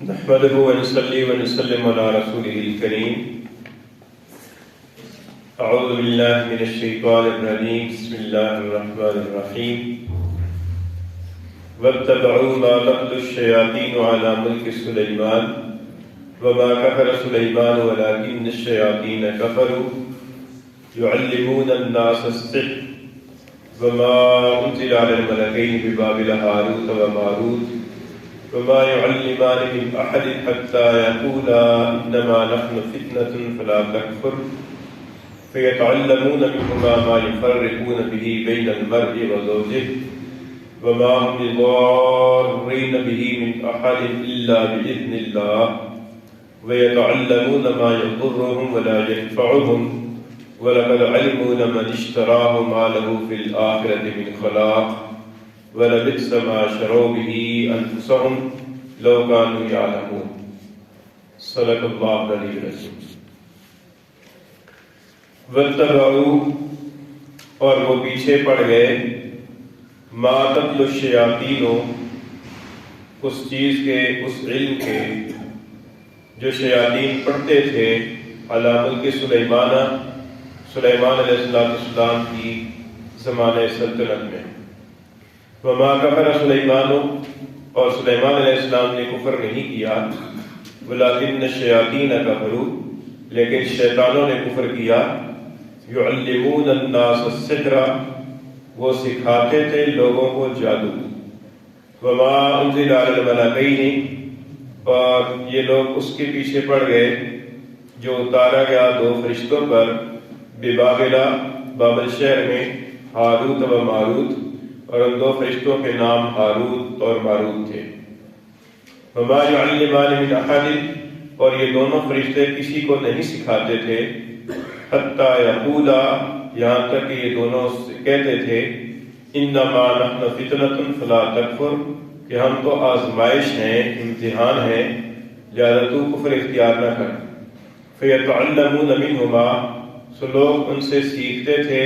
نحمده ونصلي ونسلم على رسوله الكريم. أعوذ بالله من الشيطان الرجيم. بسم الله الرحمن الرحيم. واتبعوا ما تتلو الشياطين على ملك سليمان وما كفر سليمان ولكن الشياطين كفروا يعلمون الناس السحر وما أنزل على الملكين ببابل هاروت وماروت وما يعلمان من أحد حتى يقولا إنما نحن فتنة فلا تكفر فيتعلمون منهما ما يفرقون به بين المرء وزوجه وما هم بضارين به من أحد إلا بإذن الله ويتعلمون ما يضرهم ولا ينفعهم ولقد علموا لمن اشتراه ما له في الآخرة من خلاق وَلَبِئْسَ مَا شَرَوْا بِهِ أَنفُسَهُمْ لَوْ كَانُوا يَعْلَمُونَ. صدق اللہ العلی العظیم. وَاتَّبَعُوا اور وہ پیچھے پڑ گئے مَا تَتْلُو الشَّيَاطِينُ اس چیز کے، اس علم کے جو شیاطین پڑھتے تھے علی ملک سلیمان علیہ السلام کی زمانۂ سلطنت میں. وما کفر سلیمان اور سلیمان علیہ السلام نے کفر نہیں کیا، ولکن الشیاطین کفروا لیکن شیطانوں نے کفر کیا. یعلمون الناس السحر وہ سکھاتے تھے لوگوں کو جادو. وما انزل علی الملکین اور یہ لوگ اس کے پیچھے پڑ گئے جو اتارا گیا دو فرشتوں پر ببابل بابل شہر میں ہاروت و ماروت اور ان دو فرشتوں کے نام ہاروت اور ماروت تھے. وما يعلمان من احد اور یہ دونوں فرشتے کسی کو نہیں سکھاتے تھے حتی یقولا یہاں تک کہ یہ دونوں کہتے تھے انما نحن فتنة فلا تکفر کہ ہم تو آزمائش ہیں، امتحان ہیں، لہذا تو کفر اختیار نہ کر. فیتعلمون منہما سو لوگ ان سے سیکھتے تھے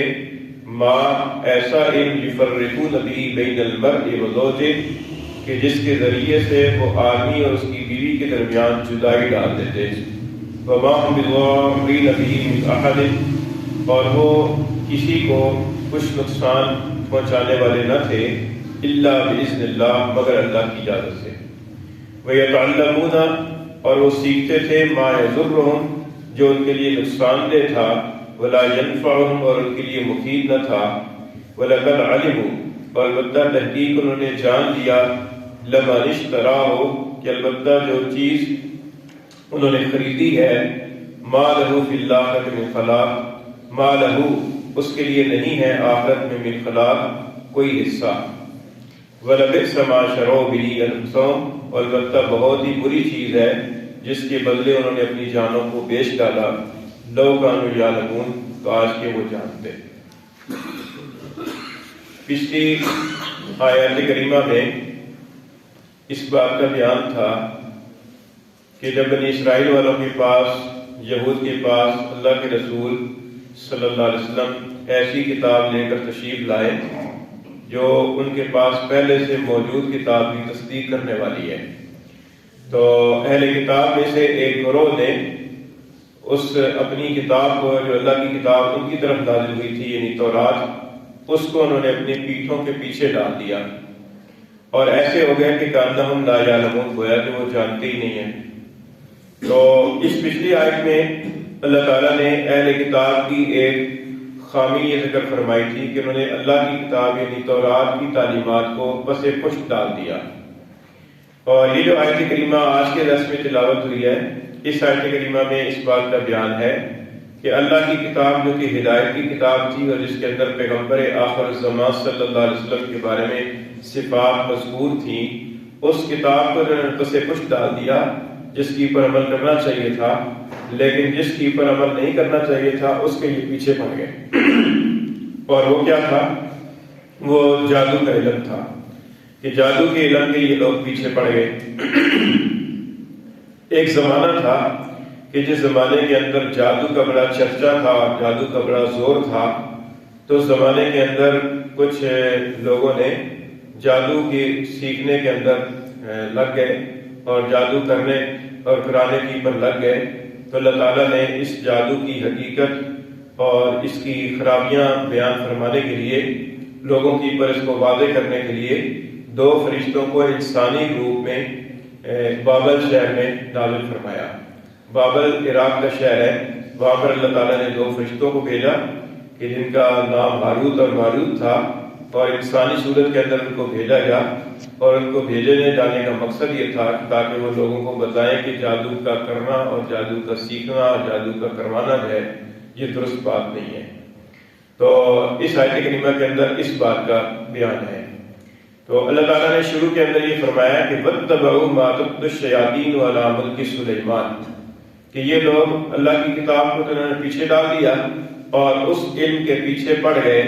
ما ایسا علم یفرقون به بین المرء وزوجہ کہ جس کے ذریعے سے وہ آدمی اور اس کی بیوی کے درمیان جدائی ڈال دیتے. وما هم بضارین به من احد اور وہ کسی کو کچھ نقصان پہنچانے والے نہ تھے الا باذن اللہ مگر اللہ کی اجازت سے. ویتعلمون اور وہ سیکھتے تھے ما یضرهم جو ان کے لیے نقصان دہ تھا ولا ينفعهم اور ان کے لیے مفید نہ تھا. وَلَقَدْ عَلِمُوا اور البتہ تحقیق انہوں نے جان لیا لَمَنِ اشْتَرَاهُ کہ البتہ جو چیز انہوں نے خریدی ہے مَا لَهُ فِي الْآخِرَةِ مِنْ خَلَاقٍ مَا لَهُ اس کے لیے نہیں ہے آخرت میں من خلاق کوئی حصہ. وَلَبِئْسَ مَا شَرَوْا بِهِ أَنفُسَهُمْ اور البتہ بہت ہی بری چیز ہے جس کے بدلے انہوں نے اپنی جانوں کو بیچ ڈالا. لو کانوا یعلمون کاش کہ وہ جانتے. پچھلی آیات کریمہ میں اس بات کا بیان تھا کہ جب بنی اسرائیل والوں کے پاس، یہود کے پاس اللہ کے رسول صلی اللہ علیہ وسلم ایسی کتاب لے کر تشریف لائے جو ان کے پاس پہلے سے موجود کتاب کی تصدیق کرنے والی ہے، تو اہل کتاب میں سے ایک گروہ نے اس اپنی کتاب کو جو اللہ کی کتاب ان کی طرف نازل ہوئی تھی یعنی تورات، اس کو انہوں نے اپنی پیٹھوں کے پیچھے ڈال دیا اور ایسے ہو گئے کہ کأنہم لا یعلمون گویا کہ وہ جانتے ہی نہیں ہیں. تو اس پچھلی آیت میں اللہ تعالیٰ نے اہل کتاب کی ایک خامی یہ ذکر فرمائی تھی کہ انہوں نے اللہ کی کتاب یعنی تورات کی تعلیمات کو پس پشت ڈال دیا. اور یہ جو آیت کریمہ آج کے درس میں تلاوت ہوئی ہے، اس آیت کریمہ میں اس بات کا بیان ہے کہ اللہ کی کتاب جو کہ ہدایت کی کتاب تھی اور جس کے اندر پیغمبر آخر الزمان صلی اللہ علیہ وسلم کے بارے میں صفات مذکور تھیں، اس کتاب پر پس پشت ڈال دیا جس کی پر عمل کرنا چاہیے تھا، لیکن جس کی پر عمل نہیں کرنا چاہیے تھا اس کے یہ پیچھے پڑ گئے. اور وہ کیا تھا؟ وہ جادو کا علم تھا کہ جادو کے علم کے یہ لوگ پیچھے پڑ گئے. ایک زمانہ تھا کہ جس زمانے کے اندر جادو کا بڑا چرچا تھا، جادو کا بڑا زور تھا، تو اس زمانے کے اندر کچھ لوگوں نے جادو کی سیکھنے کے اندر لگ گئے اور جادو کرنے اور کرانے کی پر لگ گئے، تو اللہ تعالیٰ نے اس جادو کی حقیقت اور اس کی خرابیاں بیان فرمانے کے لیے، لوگوں کی پر اس کو واضح کرنے کے لیے 2 فرشتوں کو انسانی روپ میں بابل شہر میں نازل فرمایا۔ بابل عراق کا شہر ہے، وہاں پر اللہ تعالیٰ نے 2 فرشتوں کو بھیجا کہ جن کا نام ہاروت اور ماروت تھا، اور انسانی صورت کے اندر ان کو بھیجا گیا، اور ان کو بھیجنے جانے کا مقصد یہ تھا تاکہ وہ لوگوں کو بتائیں کہ جادو کا کرنا اور جادو کا سیکھنا اور جادو کا کروانا جو ہے یہ درست بات نہیں ہے۔ تو اس آیت کریمہ کے اندر اس بات کا بیان ہے۔ تو اللہ تعالیٰ نے شروع کے اندر یہ فرمایا کہ وَاتَّبَعُوا مَا تَتْلُو الشَّيَاطِينُ عَلَىٰ مُلْكِ سُلَيْمَانَ، کہ یہ لوگ اللہ کی کتاب کو انہوں نے پیچھے ڈال دیا اور اس علم کے پیچھے پڑ گئے،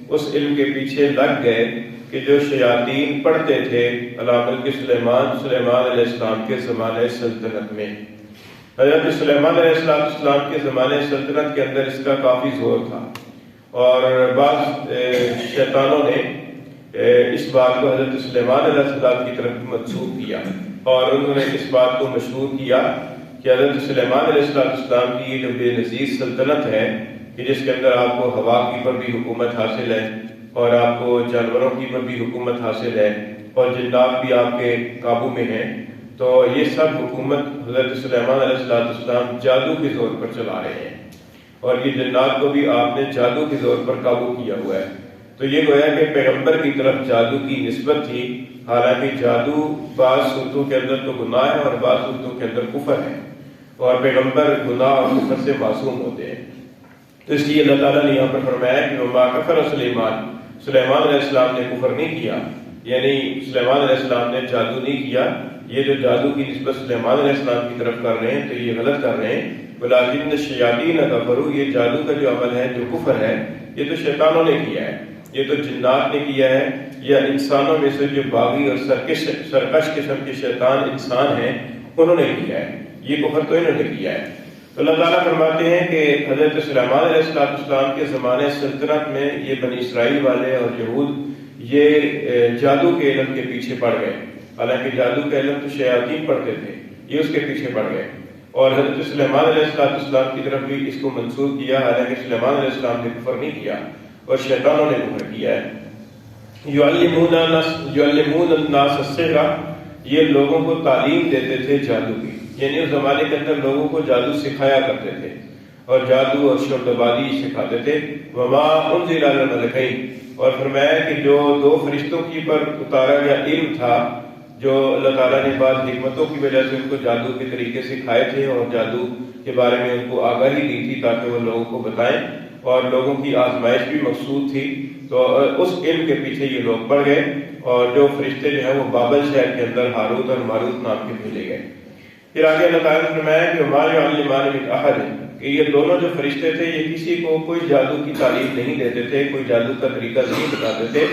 اس علم کے پیچھے لگ گئے کہ جو شیاطین پڑھتے تھے علیٰ ملک سلیمان، سلیمان علیہ السلام کے زمانے سلطنت میں۔ حضرت سلیمان علیہ السلام کے زمانے سلطنت کے اندر اس کا کافی زور تھا، اور بعض شیطانوں نے اس بات کو حضرت سلیمان علیہ السلام کی طرف منسوب کیا، اور انہوں نے اس بات کو مشہور کیا کہ حضرت سلیمان علیہ السلام کی یہ جو بے نظیر سلطنت ہے کہ جس کے اندر آپ کو ہوا کی پر بھی حکومت حاصل ہے، اور آپ کو جانوروں کی پر بھی حکومت حاصل ہے، اور جنات بھی آپ کے قابو میں ہیں، تو یہ سب حکومت حضرت سلیمان علیہ السلام جادو کے زور پر چلا رہے ہیں، اور یہ جنات کو بھی آپ نے جادو کے زور پر قابو کیا ہوا ہے۔ تو یہ گویا کہ پیغمبر کی طرف جادو کی نسبت تھی، حالانکہ جادو بعض صورتوں کے اندر تو گناہ ہے اور بعض صورتوں کے اندر کفر ہے، اور پیغمبر گناہ اور کفر سے معصوم ہوتے ہیں۔ تو اس لیے اللہ تعالیٰ نے یہاں پر فرمایا کہ وَمَا كَفَرَ سُلَيْمَانُ، سلیمان علیہ السلام نے کفر نہیں کیا، یعنی سلیمان علیہ السلام نے جادو نہیں کیا۔ یہ جو جادو کی نسبت سلیمان علیہ السلام کی طرف کر رہے ہیں تو یہ غلط کر رہے ہیں۔ وَلَٰكِنَّ الشَّيَاطِينَ كَفَرُوا، یہ جادو کا جو عمل ہے، جو کفر ہے، یہ تو شیطانوں نے کیا ہے، یہ تو جنات نے کیا ہے، یا انسانوں میں سے جو باغی اور سرکش قسم کے شیطان انسان ہیں انہوں نے کیا ہے، یہ کفر تو انہوں نے کیا ہے۔ تو اللہ تعالیٰ فرماتے ہیں کہ حضرت سلیمان علیہ السلام کے زمانے سلطنت میں یہ بنی اسرائیل والے اور یہود یہ جادو کے علم کے پیچھے پڑ گئے، حالانکہ جادو کا علم تو شیاطین پڑھتے تھے، یہ اس کے پیچھے پڑ گئے، اور حضرت سلیمان علیہ السلام کی طرف بھی اس کو منسوخ کیا، حالانکہ سلیمان علیہ السلام نے کفر نہیں کیا اور شیطانوں نے کفر کیا ہے۔ یعلمون الناس السحر، یہ لوگوں کو تعلیم دیتے تھے جادو کی، یعنی اس زمانے کے اندر لوگوں کو جادو سکھایا کرتے تھے اور جادو اور شبدبازی سکھاتے تھے۔ وما انزل علی الملکین، اور فرمایا کہ جو 2 فرشتوں کی پر اتارا گیا علم تھا، جو اللہ تعالیٰ نے بعض حکمتوں کی وجہ سے ان کو جادو کے طریقے سکھائے تھے اور جادو کے بارے میں ان کو آگاہی دی تھی تاکہ وہ لوگوں کو بتائیں، اور لوگوں کی آزمائش بھی مقصود تھی، تو اس علم کے پیچھے یہ لوگ پڑ گئے، اور جو فرشتے جو ہیں وہ بابل شہر کے اندر ہاروت اور ماروت نام کے بھیجے گئے۔ پھر آگے اللہ تعالیٰ نے فرمایا کہ وما يعلمان من احد، کہ یہ دونوں جو فرشتے تھے یہ کسی کو کوئی جادو کی تعلیم نہیں دیتے تھے، کوئی جادو کا طریقہ نہیں بتاتے تھے،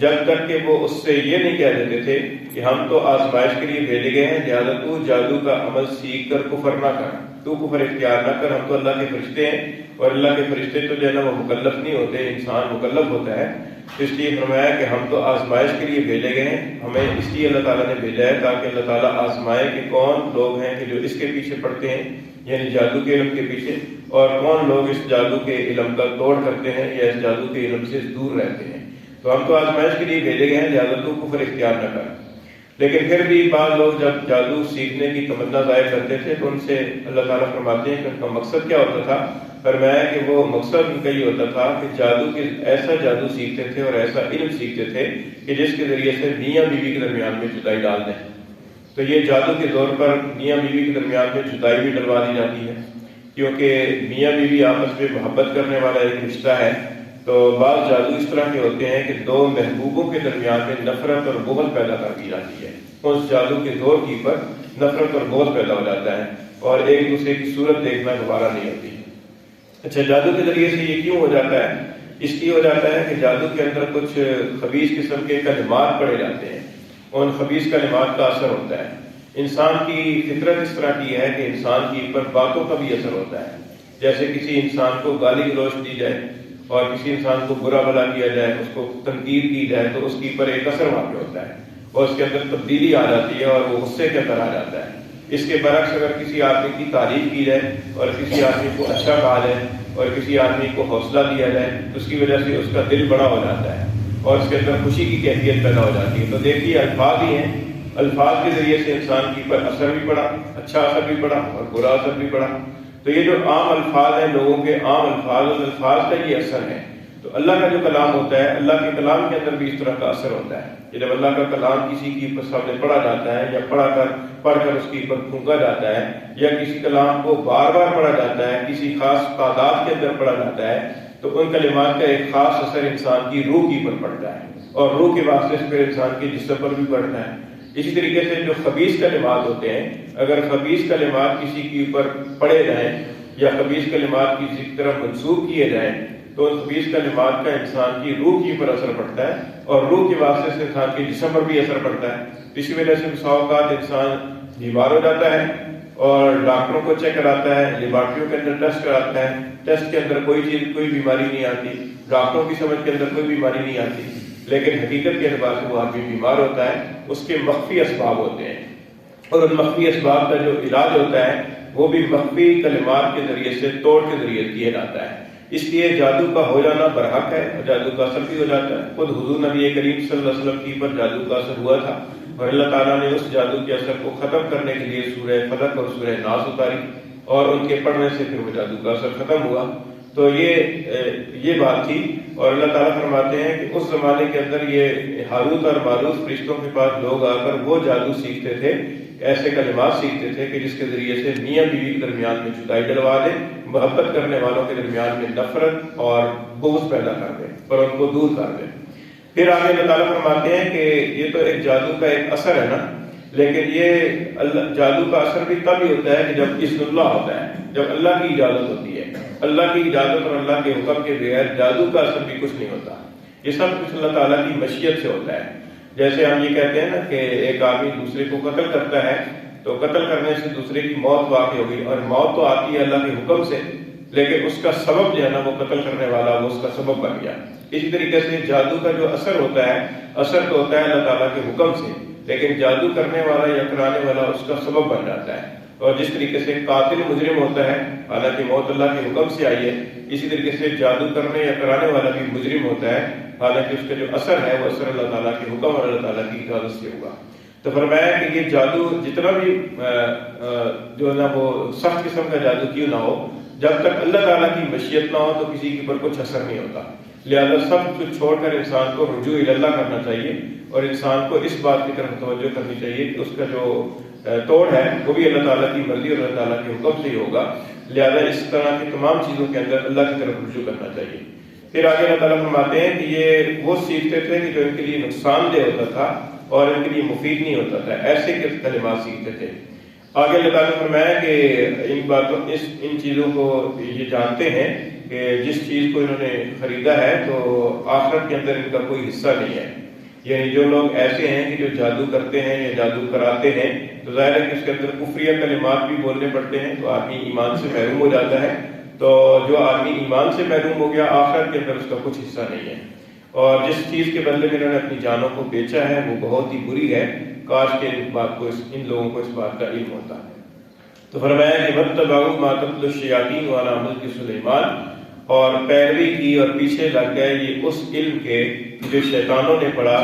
جب تک کہ وہ اس سے یہ نہیں کہہ دیتے تھے کہ ہم تو آزمائش کے لیے بھیجے گئے ہیں، لہٰذا تو جادو کا عمل سیکھ کر کفر نہ کر، تو کفر اختیار نہ کر، ہم تو اللہ کے فرشتے ہیں، اور اللہ کے فرشتے تو جو ہے نا وہ مکلف نہیں ہوتے، انسان مکلف ہوتا ہے۔ اس لیے فرمایا کہ ہم تو آزمائش کے لیے بھیجے گئے ہیں، ہمیں اس لیے اللہ تعالیٰ نے بھیجا ہے تاکہ اللہ تعالیٰ آزمائے کہ کون لوگ ہیں کہ جو اس کے پیچھے پڑتے ہیں، یعنی جادو کے علم کے پیچھے، اور کون لوگ اس جادو کے علم کا توڑ کرتے ہیں یا اس جادو کے علم سے دور رہتے ہیں۔ تو ہم تو آزمائش کے لیے بھیجے گئے ہیں، لہٰذا تو کفر اختیار نہ کر۔ لیکن پھر بھی بعض لوگ جب جادو سیکھنے کی تمنا ظاہر کرتے تھے تو ان سے اللہ تعالیٰ فرماتے ہیں کہ ان کا مقصد کیا ہوتا تھا۔ فرمایا کہ وہ مقصد ان کا یہ ہوتا تھا کہ جادو کے ایسا جادو سیکھتے تھے اور ایسا علم سیکھتے تھے کہ جس کے ذریعے سے میاں بیوی کے درمیان میں جدائی ڈال دیں۔ تو یہ جادو کے طور پر میاں بیوی کے درمیان میں جدائی بھی ڈلوا دی جاتی ہے، کیونکہ میاں بیوی آپس میں محبت کرنے والا ایک رشتہ ہے۔ تو بعض جادو اس طرح کے ہوتے ہیں کہ 2 محبوبوں کے درمیان میں نفرت اور بغض پیدا کر دی جاتی ہے، اس جادو کے زور کی پر نفرت اور بغض پیدا ہو جاتا ہے اور ایک دوسرے کی صورت دیکھنا گوارا نہیں ہوتی۔ اچھا، جادو کے ذریعے سے یہ کیوں ہو جاتا ہے؟ اس لیے ہو جاتا ہے کہ جادو کے اندر کچھ خبیث قسم کے کلمات پڑے جاتے ہیں، ان خبیث کلمات کا اثر ہوتا ہے۔ انسان کی فطرت اس طرح کی ہے کہ انسان کی پر باتوں کا بھی اثر ہوتا ہے، جیسے کسی انسان کو گالی گلوچ دی جائے اور کسی انسان کو برا بھلا کیا جائے، اس کو تنقید کی جائے تو اس کی پر ایک اثر واقع ہوتا ہے، اور اس کے اندر تبدیلی آ جاتی ہے اور وہ غصے کے اندر آ جاتا ہے۔ اس کے برعکس اگر کسی آدمی کی تعریف کی جائے اور کسی آدمی کو اچھا کہا جائے اور کسی آدمی کو حوصلہ دیا جائے تو اس کی وجہ سے اس کا دل بڑا ہو جاتا ہے اور اس کے اندر خوشی کی کیفیت پیدا ہو جاتی ہے۔ تو دیکھیے الفاظ ہی ہیں، الفاظ کے ذریعے سے انسان کی پر اثر بھی پڑا، اچھا اثر بھی پڑا اور برا اثر بھی پڑا۔ تو یہ جو عام الفاظ ہیں، لوگوں کے عام الفاظ، اس الفاظ کا یہ اثر ہے۔ تو اللہ کا جو کلام ہوتا ہے، اللہ کے کلام کے اندر بھی اس طرح کا اثر ہوتا ہے کہ جب اللہ کا کلام کسی کی سامنے پڑھا جاتا ہے یا پڑھ کر اس کے اوپر پھونکا جاتا ہے یا کسی کلام کو بار بار پڑھا جاتا ہے، کسی خاص تعداد کے اندر پڑھا جاتا ہے، تو ان کلمات کا ایک خاص اثر انسان کی روح کی پر پڑتا ہے اور روح کے واسطے سے پھر انسان کے جسم پر بھی پڑتا ہے۔ اسی طریقے سے جو خبیث کلمات ہوتے ہیں، اگر خبیث کلمات کسی کے اوپر پڑھے جائیں یا خبیث کلمات کی طرف منسوخ کیے جائیں تو ان خبیث کلمات کا انسان کی روح کی پر اثر پڑتا ہے اور روح کے واسطے سے انسان کے جسم پر بھی اثر پڑتا ہے۔ اسی وجہ سے بسا اوقات انسان بیمار ہو جاتا ہے اور ڈاکٹروں کو چیک کراتا ہے، لیبارٹریوں کے اندر ٹیسٹ کراتا ہے، ٹیسٹ کے اندر کوئی بیماری نہیں آتی، ڈاکٹروں کی سمجھ کے اندر کوئی بیماری نہیں آتی، لیکن حقیقت کے اعتبار سے وہ آدمی بیمار ہوتا ہے۔ اس کے مخفی اسباب ہوتے ہیں اور ان مخفی اسباب کا جو علاج ہوتا ہے وہ بھی مخفی کلمات کے ذریعے سے، توڑ کے ذریعے کیا جاتا ہے۔ اس لیے جادو کا ہو جانا برحق ہے اور جادو کا اثر بھی ہو جاتا ہے۔ خود حضور نبی کریم صلی اللہ علیہ وسلم کی پر جادو کا اثر ہوا تھا اور اللہ تعالیٰ نے اس جادو کے اثر کو ختم کرنے کے لیے سورہ فلق اور سورہ ناس اتاری اور ان کے پڑھنے سے پھر وہ جادو کا اثر ختم ہوا۔ تو یہ بات تھی اور اللہ تعالیٰ فرماتے ہیں کہ اس زمانے کے اندر یہ ہاروت اور ماروت فرشتوں کے پاس لوگ آ کر وہ جادو سیکھتے تھے، ایسے کلمات سیکھتے تھے کہ جس کے ذریعے سے میاں بیوی کے درمیان میں جدائی ڈلوا دے، محبت کرنے والوں کے درمیان میں نفرت اور بغض پیدا کر دے اور ان کو دور کر دے۔ پھر آگے اللہ تعالیٰ فرماتے ہیں کہ یہ تو ایک جادو کا ایک اثر ہے نا، لیکن یہ جادو کا اثر بھی تب ہی ہوتا ہے کہ جب اذن اللہ ہوتا ہے، جب اللہ کی اجازت ہوتی ہے۔ اللہ کی اجازت اور اللہ کے حکم کے بغیر جادو کا اثر بھی کچھ نہیں ہوتا، یہ سب کچھ اللہ تعالیٰ کی مشیت سے ہوتا ہے۔ جیسے ہم یہ کہتے ہیں نا کہ ایک آدمی دوسرے کو قتل کرتا ہے تو قتل کرنے سے دوسرے کی موت واقع ہوگی اور موت تو آتی ہے اللہ کے حکم سے، لیکن اس کا سبب جو ہے نا وہ قتل کرنے والا وہ اس کا سبب بن گیا۔ اسی طریقے سے جادو کا جو اثر ہوتا ہے، اثر تو ہوتا ہے اللہ تعالیٰ کے حکم سے، لیکن جادو کرنے والا یا کرانے والا اس کا سبب بن جاتا ہے۔ اور جس طریقے سے قاتل مجرم ہوتا ہے حالانکہ موت اللہ کے حکم سے آئی ہے، اسی طریقے سے جادو کرنے یا کرانے والا بھی مجرم ہوتا ہے حالانکہ اس کا جو اثر ہے وہ اثر اللہ تعالیٰ کے حکم اور اللہ تعالیٰ کی اجازت سے ہوگا۔ تو فرمایا کہ یہ جادو جتنا بھی جو ہے نا وہ سخت قسم کا جادو کیوں نہ ہو، جب تک اللہ تعالیٰ کی مشیت نہ ہو تو کسی کے اوپر کچھ اثر نہیں ہوتا۔ لہذا سب کچھ چھوڑ کر انسان کو رجوع اللہ کرنا چاہیے اور انسان کو اس بات کی طرف توجہ کرنی چاہیے کہ اس کا جو توڑ ہے وہ بھی اللہ تعالیٰ کی مرضی اور اللہ تعالیٰ کے حکم سے ہی ہوگا۔ لہذا اس طرح کی تمام چیزوں کے اندر اللہ کی طرف رجوع کرنا چاہیے۔ پھر آگے اللہ تعالیٰ فرماتے ہیں کہ یہ وہ سیکھتے تھے کہ جو ان کے لیے نقصان دہ ہوتا تھا اور ان کے لیے مفید نہیں ہوتا تھا، ایسے کلمات سیکھتے تھے۔ آگے اللہ تعالیٰ نے فرمایا کہ ان چیزوں کو یہ جانتے ہیں کہ جس چیز کو انہوں نے خریدا ہے تو آخرت کے اندر ان کا کوئی حصہ نہیں ہے۔ یعنی جو لوگ ایسے ہیں کہ جو جادو کرتے ہیں یا جادو کراتے ہیں تو ظاہر ہے کہ اس کے اندر کفریہ کلمات بھی بولنے پڑتے ہیں تو آدمی ایمان سے محروم ہو جاتا ہے۔ تو جو آدمی ایمان سے محروم ہو گیا آخرت کے اندر اس کا کچھ حصہ نہیں ہے، اور جس چیز کے بدلے میں انہوں نے اپنی جانوں کو بیچا ہے وہ بہت ہی بری ہے۔ کاش کہ ان لوگوں کو اس بات کا علم ہوتا۔ تو فرمایا کہ وَاتَّبَعُوا مَا تَتْلُو الشَّيَاطِينُ عَلَىٰ مُلْكِ سُلَيْمَانَ، اور پیروی کی اور پیچھے لگ گئے یہ اس علم کے جو شیطانوں نے پڑھا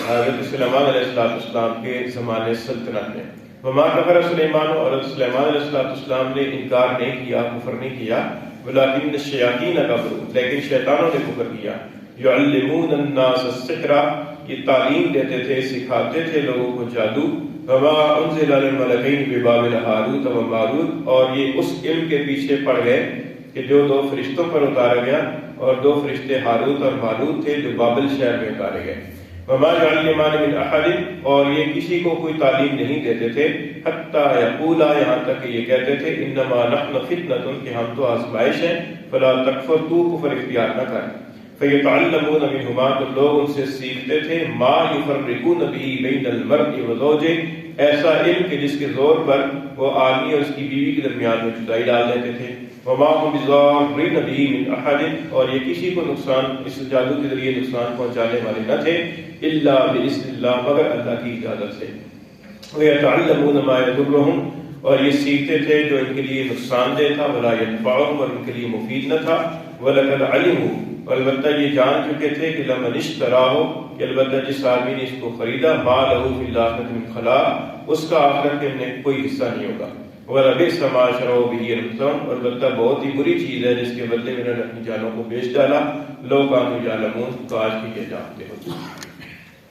حضرت سلیمان علیہ السلام کے زمانے سلطنت میں۔ وَمَا كَفَرَ سُلَيْمَانُ، اور سلیمان علیہ السلام نے انکار نہیں کیا، کفر نہیں کیا، وَلَٰكِنَّ الشَّيَاطِينَ كَفَرُوا، لیکن شیطانوں نے کفر کیا۔ يُعَلِّمُونَ النَّاسَ السِّحْرَ، یہ تعلیم دیتے تھے، سکھاتے تھے لوگوں کو جادو۔ وَمَا أُنزِلَ عَلَى الْمَلَكَيْنِ بِبَابِلَ هَارُوتَ وَمَارُوتَ، اور یہ اس علم کے پیچھے پڑ گئے کہ جو دو فرشتوں پر اتارا گیا اور دو فرشتے ہاروت اور ماروت تھے جو بابل شہر میں اتارے گئے۔ وَمَا يُعَلِّمَانِ مِنْ أَحَدٍ، اور یہ کسی کو کوئی تعلیم نہیں دیتے تھے، حتیٰ یقولا، یہاں تک کہ یہ کہتے تھے انما نحن فتنۃ، کہ ہم تو آزمائش ہیں، فلا تکفر، تو کفر اختیار نہ کر۔ فیتعلمون منہما، تو لوگ ان سے سیکھتے تھے، ما یفرقون به بین المرء وزوجہ، ایسا علم کہ جس کے زور پر وہ آدمی اور اس کی بیوی کے درمیان میں جدائی ڈال دیتے تھے۔ وما هم بضارین به من احد، اور یہ کسی کو نقصان اس جادو کے ذریعے نقصان پہنچانے والے نہ تھے الا باذن اللہ، مگر اللہ کی اجازت سے۔ ویتعلمون ما یضرهم، اور یہ سیکھتے تھے جو ان کے لیے نقصان دہ تھا، ولا ينفعهم، اور ان کے لیے مفید نہ تھا۔ ولقد علموا، اور البتہ یہ جان چکے تھے کہ لمن اشتراہ، کہ البتہ جس آدمی نے اس کو خریدا، ما له فی الاخرۃ من خلاق، اس کا آخرت میں کوئی حصہ نہیں ہوگا۔ وَلَبِئْسَ مَا شَرَوْا بِهِ أَنفُسَهُمْ، اور البتہ بہت ہی بری چیز ہے جس کے بدلے میں انہوں نے اپنی جانوں کو بیچ ڈالا۔ لَوْ كَانُوا يَعْلَمُونَ، کاش کہ یہ جانتے ہوتے۔